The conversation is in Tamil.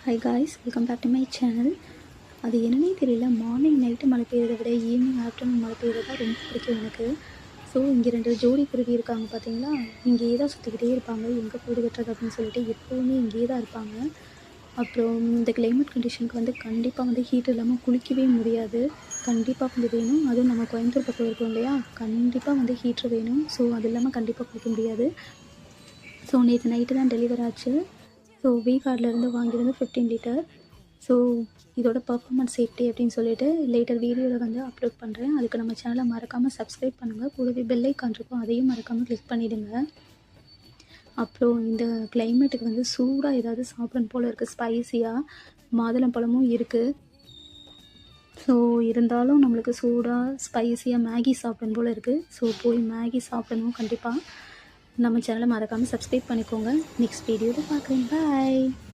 Hi guys, welcome back to my channel. அது என்னன்னே தெரியல, மார்னிங் நைட்டு மழை பெய்யறதை விட ஈவினிங் ஆஃப்டர்நூன் மழை பெய்யறது தான் ரொம்ப பிடிக்கும் எனக்கு. ஸோ இங்கே 2 ஜோடி குருவி இருக்காங்க பார்த்தீங்களா, இங்கேயே தான் சுற்றிக்கிட்டே இருப்பாங்க. எங்கே கூடு கட்டுறது அப்படின்னு சொல்லிட்டு எப்போவுமே இங்கேயே தான் இருப்பாங்க. அப்புறம் இந்த கிளைமேட் கண்டிஷனுக்கு வந்து கண்டிப்பாக வந்து ஹீட் இல்லாமல் குளிக்கவே முடியாது. கண்டிப்பாக வந்து வேணும். அதுவும் நம்ம கோயம்புத்தூர் பக்கம் இருக்கோம் இல்லையா, கண்டிப்பாக வந்து ஹீட்ரு வேணும். ஸோ அது இல்லாமல் கண்டிப்பாக குளிக்க முடியாது. ஸோ நேற்று நைட்டு தான் டெலிவர் ஆச்சு. ஸோ V-Guardலேருந்து வாங்கியிருந்து 15 லிட்டர். ஸோ இதோட பர்ஃபார்மன்ஸ் எப்படி அப்படின்னு சொல்லிட்டு லேட்டர் வீடியோவில் வந்து அப்லோட் பண்ணுறேன். அதுக்கு நம்ம சேனலை மறக்காமல் சப்ஸ்கிரைப் பண்ணுங்கள். கூடவே பெல் ஐக்கான் இருக்கும், அதையும் மறக்காமல் கிளிக் பண்ணிவிடுங்க. அப்புறம் இந்த கிளைமேட்டுக்கு வந்து சூடாக ஏதாவது சாப்பிடணும் போல் இருக்குது. ஸ்பைஸியாக மாதுளம்பழமும் இருக்குது. ஸோ இருந்தாலும் நம்மளுக்கு சூடாக ஸ்பைஸியாக மேகி சாப்பிடணும் போல் இருக்குது. ஸோ போய் மேகி சாப்பிடணும். கண்டிப்பாக நம்ம சேனலை மறக்காமல் சப்ஸ்கிரைப் பண்ணிக்கோங்க. நெக்ஸ்ட் வீடியோவில் பார்க்குறேன். பாய்.